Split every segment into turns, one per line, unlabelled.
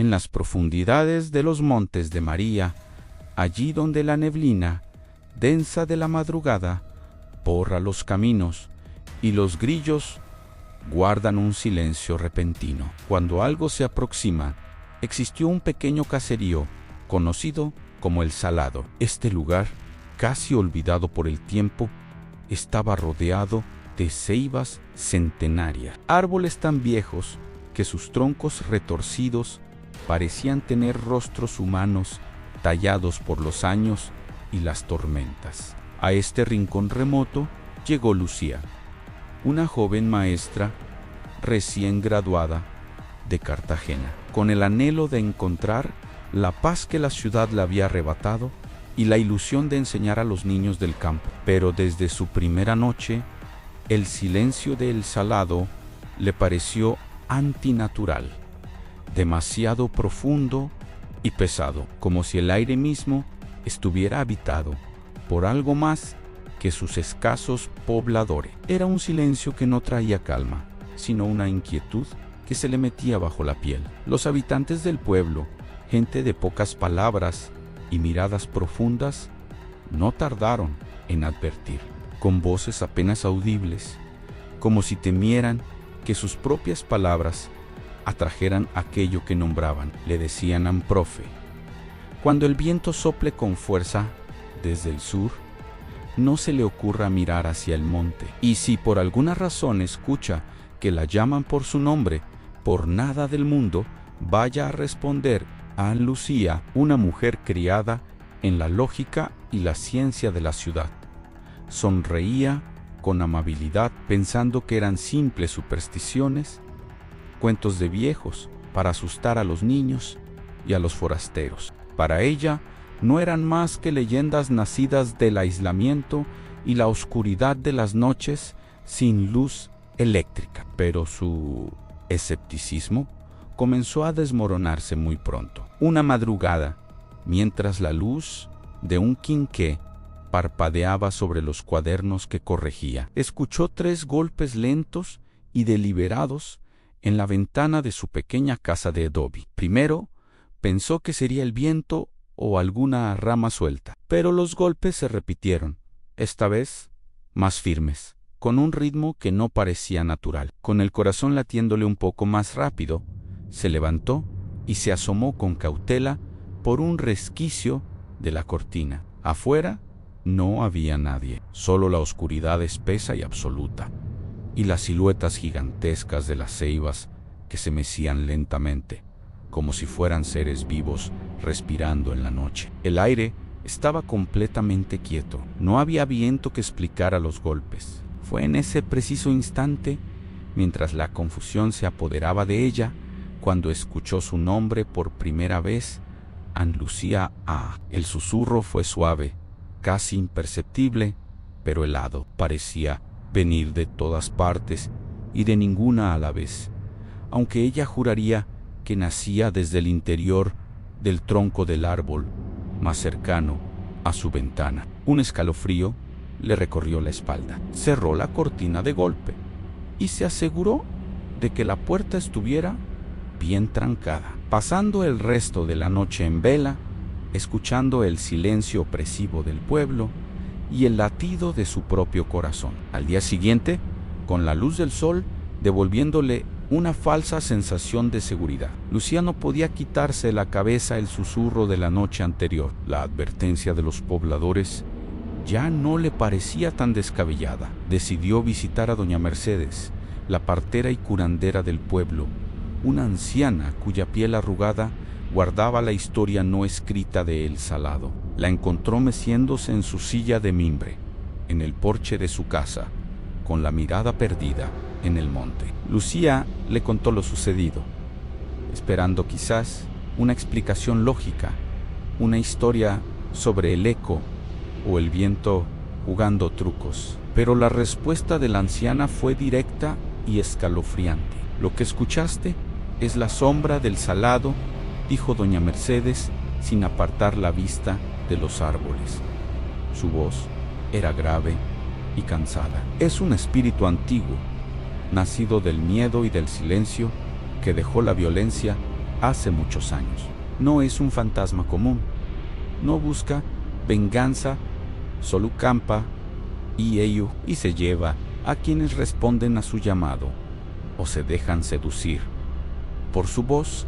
en las profundidades de los montes de María, allí donde la neblina, densa de la madrugada, borra los caminos y los grillos guardan un silencio repentino. Cuando algo se aproxima, existió un pequeño caserío conocido como El Salado. Este lugar, casi olvidado por el tiempo, estaba rodeado de ceibas centenarias, árboles tan viejos que sus troncos retorcidos parecían tener rostros humanos tallados por los años y las tormentas. A este rincón remoto llegó Lucía, una joven maestra recién graduada de Cartagena, con el anhelo de encontrar la paz que la ciudad le había arrebatado y la ilusión de enseñar a los niños del campo. Pero desde su primera noche, el silencio de El Salado le pareció antinatural, demasiado profundo y pesado, como si el aire mismo estuviera habitado por algo más que sus escasos pobladores. Era un silencio que no traía calma, sino una inquietud que se le metía bajo la piel. Los habitantes del pueblo, gente de pocas palabras y miradas profundas, no tardaron en advertir, con voces apenas audibles, como si temieran que sus propias palabras atrajeran aquello que nombraban. Le decían Amprofe. Cuando el viento sople con fuerza desde el sur, no se le ocurra mirar hacia el monte, y si por alguna razón escucha que la llaman por su nombre, por nada del mundo vaya a responder a Lucía, una mujer criada en la lógica y la ciencia de la ciudad. Sonreía con amabilidad, pensando que eran simples supersticiones, cuentos de viejos para asustar a los niños y a los forasteros. Para ella no eran más que leyendas nacidas del aislamiento y la oscuridad de las noches sin luz eléctrica. Pero su escepticismo comenzó a desmoronarse muy pronto. Una madrugada, mientras la luz de un quinqué parpadeaba sobre los cuadernos que corregía, escuchó 3 golpes lentos y deliberados en la ventana de su pequeña casa de adobe. Primero, pensó que sería el viento o alguna rama suelta, pero los golpes se repitieron, esta vez más firmes, con un ritmo que no parecía natural. Con el corazón latiéndole un poco más rápido, se levantó y se asomó con cautela por un resquicio de la cortina. Afuera no había nadie, solo la oscuridad espesa y absoluta, y las siluetas gigantescas de las ceibas que se mecían lentamente, como si fueran seres vivos respirando en la noche. El aire estaba completamente quieto, no había viento que explicara los golpes. Fue en ese preciso instante, mientras la confusión se apoderaba de ella, cuando escuchó su nombre por primera vez, An Lucía A. El susurro fue suave, casi imperceptible, pero helado. Parecía venir de todas partes y de ninguna a la vez, aunque ella juraría que nacía desde el interior del tronco del árbol más cercano a su ventana. Un escalofrío le recorrió la espalda. Cerró la cortina de golpe y se aseguró de que la puerta estuviera bien trancada, pasando el resto de la noche en vela, escuchando el silencio opresivo del pueblo y el latido de su propio corazón. Al día siguiente, con la luz del sol devolviéndole una falsa sensación de seguridad, Lucía no podía quitarse de la cabeza el susurro de la noche anterior. La advertencia de los pobladores ya no le parecía tan descabellada. Decidió visitar a doña Mercedes, la partera y curandera del pueblo, una anciana cuya piel arrugada guardaba la historia no escrita de El Salado. La encontró meciéndose en su silla de mimbre, en el porche de su casa, con la mirada perdida en el monte. Lucía le contó lo sucedido, esperando quizás una explicación lógica, una historia sobre el eco o el viento jugando trucos. Pero la respuesta de la anciana fue directa y escalofriante. Lo que escuchaste es la sombra del Salado, dijo doña Mercedes sin apartar la vista de los árboles. Su voz era grave y cansada. Es un espíritu antiguo, nacido del miedo y del silencio, que dejó la violencia hace muchos años. No es un fantasma común. No busca venganza, solo campa y se lleva a quienes responden a su llamado o se dejan seducir por su voz.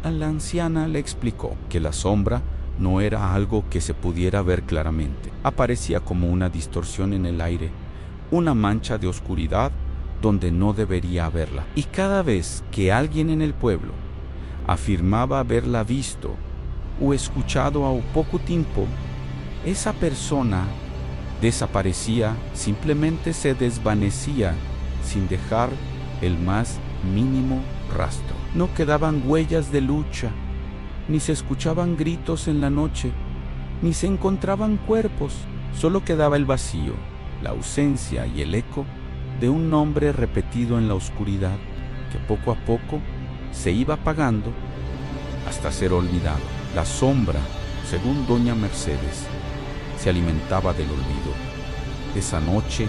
A la anciana le explicó que la sombra no era algo que se pudiera ver claramente. Aparecía como una distorsión en el aire, una mancha de oscuridad donde no debería haberla. Y cada vez que alguien en el pueblo afirmaba haberla visto o escuchado a poco tiempo, esa persona desaparecía, simplemente se desvanecía sin dejar el más mínimo rastro. No quedaban huellas de lucha, ni se escuchaban gritos en la noche, ni se encontraban cuerpos. Solo quedaba el vacío, la ausencia y el eco de un nombre repetido en la oscuridad que poco a poco se iba apagando hasta ser olvidado. La sombra, según doña Mercedes, se alimentaba del olvido. Esa noche,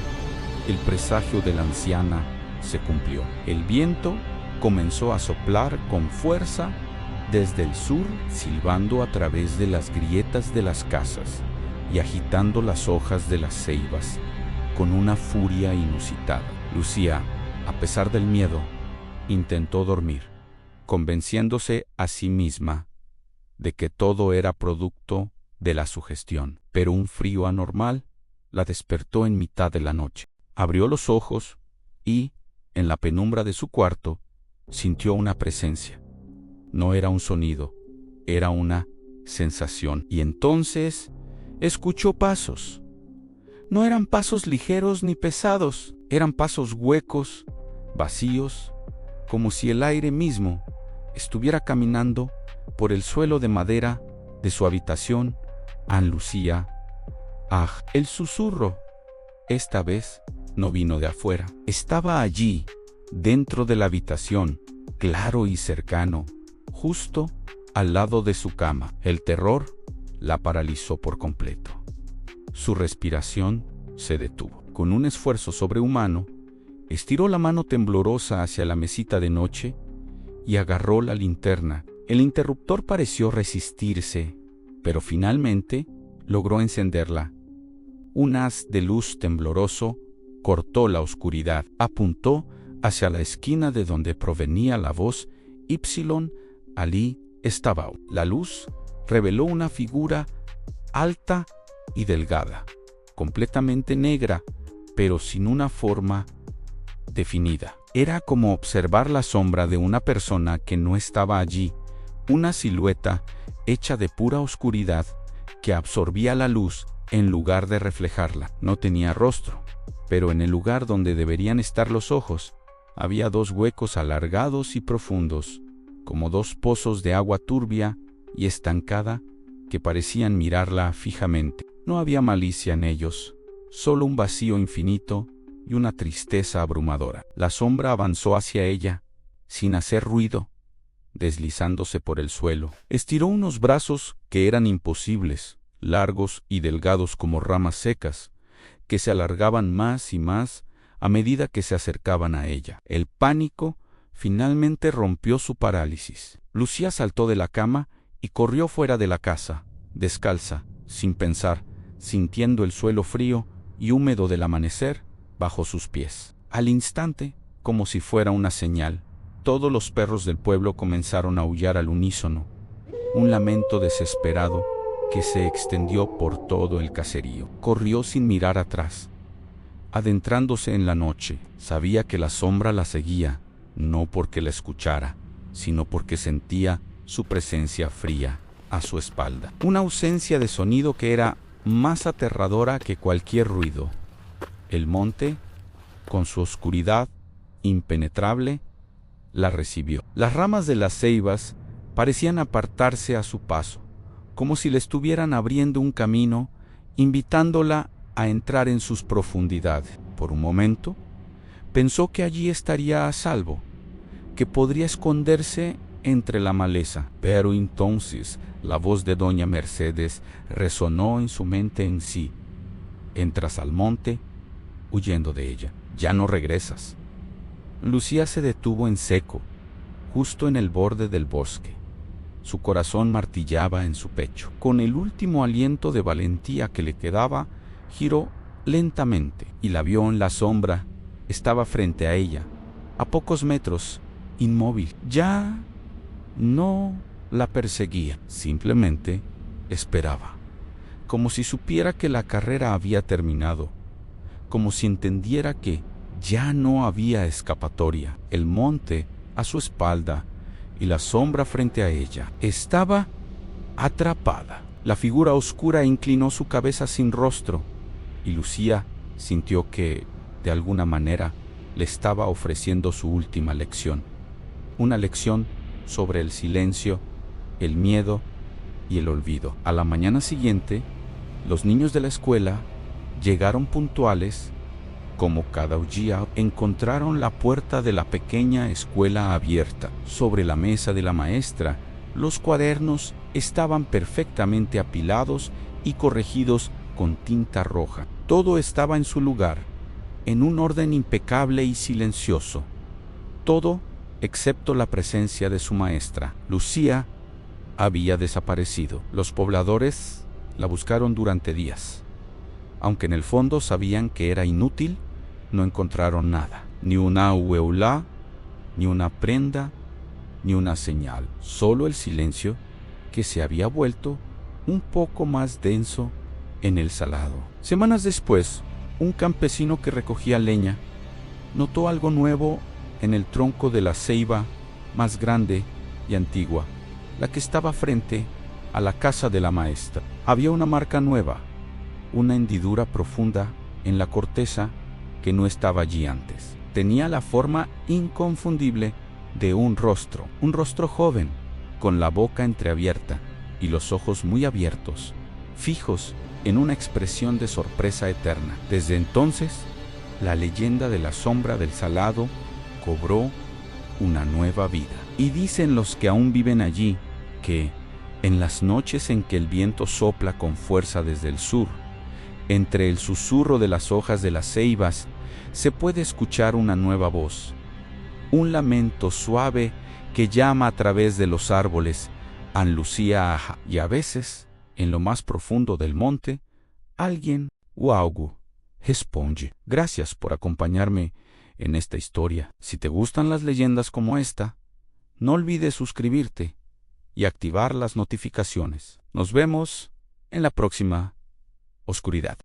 el presagio de la anciana se cumplió. El viento comenzó a soplar con fuerza desde el sur, silbando a través de las grietas de las casas y agitando las hojas de las ceibas con una furia inusitada. Lucía, a pesar del miedo, intentó dormir, convenciéndose a sí misma de que todo era producto de la sugestión. Pero un frío anormal la despertó en mitad de la noche. Abrió los ojos y, en la penumbra de su cuarto, sintió una presencia. No era un sonido, era una sensación. Y entonces escuchó pasos. No eran pasos ligeros ni pesados, eran pasos huecos, vacíos, como si el aire mismo estuviera caminando por el suelo de madera de su habitación. Ann Lucía. El susurro, esta vez, no vino de afuera. Estaba allí, dentro de la habitación, claro y cercano, justo al lado de su cama. El terror la paralizó por completo. Su respiración se detuvo. Con un esfuerzo sobrehumano, estiró la mano temblorosa hacia la mesita de noche y agarró la linterna. El interruptor pareció resistirse, pero finalmente logró encenderla. Un haz de luz tembloroso cortó la oscuridad. Apuntó hacia la esquina de donde provenía la voz. Allí estaba. La luz reveló una figura alta y delgada, completamente negra, pero sin una forma definida. Era como observar la sombra de una persona que no estaba allí, una silueta hecha de pura oscuridad que absorbía la luz en lugar de reflejarla. No tenía rostro, pero en el lugar donde deberían estar los ojos, había dos huecos alargados y profundos, como dos pozos de agua turbia y estancada que parecían mirarla fijamente. No había malicia en ellos, solo un vacío infinito y una tristeza abrumadora. La sombra avanzó hacia ella, sin hacer ruido, deslizándose por el suelo. Estiró unos brazos que eran imposibles, largos y delgados como ramas secas, que se alargaban más y más a medida que se acercaban a ella. El pánico finalmente rompió su parálisis. Lucía saltó de la cama y corrió fuera de la casa, descalza, sin pensar, sintiendo el suelo frío y húmedo del amanecer bajo sus pies. Al instante, como si fuera una señal, todos los perros del pueblo comenzaron a aullar al unísono, un lamento desesperado que se extendió por todo el caserío. Corrió sin mirar atrás, adentrándose en la noche. Sabía que la sombra la seguía, no porque la escuchara, sino porque sentía su presencia fría a su espalda. Una ausencia de sonido que era más aterradora que cualquier ruido. El monte, con su oscuridad impenetrable, la recibió. Las ramas de las ceibas parecían apartarse a su paso, como si le estuvieran abriendo un camino, invitándola a entrar en sus profundidades. Por un momento, pensó que allí estaría a salvo, que podría esconderse entre la maleza. Pero entonces la voz de doña Mercedes resonó en su mente en sí. Entras al monte, huyendo de ella. Ya no regresas. Lucía se detuvo en seco, justo en el borde del bosque. Su corazón martillaba en su pecho. Con el último aliento de valentía que le quedaba, giró lentamente y la vio en la sombra. Estaba frente a ella, a pocos metros, inmóvil. Ya no la perseguía, simplemente esperaba, como si supiera que la carrera había terminado, como si entendiera que ya no había escapatoria. El monte a su espalda y la sombra frente a ella. Estaba atrapada. La figura oscura inclinó su cabeza sin rostro y Lucía sintió que, de alguna manera, le estaba ofreciendo su última lección. Una lección sobre el silencio, el miedo y el olvido. A la mañana siguiente, los niños de la escuela llegaron puntuales. Como cada día, encontraron la puerta de la pequeña escuela abierta. Sobre la mesa de la maestra, los cuadernos estaban perfectamente apilados y corregidos con tinta roja. Todo estaba en su lugar, en un orden impecable y silencioso. Todo excepto la presencia de su maestra. Lucía había desaparecido. Los pobladores la buscaron durante días. Aunque en el fondo sabían que era inútil, no encontraron nada. Ni una aueulá, ni una prenda, ni una señal. Solo el silencio, que se había vuelto un poco más denso en el salado. Semanas después, un campesino que recogía leña notó algo nuevo en el tronco de la ceiba más grande y antigua, la que estaba frente a la casa de la maestra. Había una marca nueva, una hendidura profunda en la corteza que no estaba allí antes. Tenía la forma inconfundible de un rostro joven, con la boca entreabierta y los ojos muy abiertos, fijos en una expresión de sorpresa eterna. Desde entonces, la leyenda de la sombra del salado cobró una nueva vida. Y dicen los que aún viven allí que, en las noches en que el viento sopla con fuerza desde el sur, entre el susurro de las hojas de las ceibas, se puede escuchar una nueva voz, un lamento suave que llama a través de los árboles a Lucía Aja. Y a veces, en lo más profundo del monte, alguien o algo responde. Gracias por acompañarme en esta historia. Si te gustan las leyendas como esta, no olvides suscribirte y activar las notificaciones. Nos vemos en la próxima oscuridad.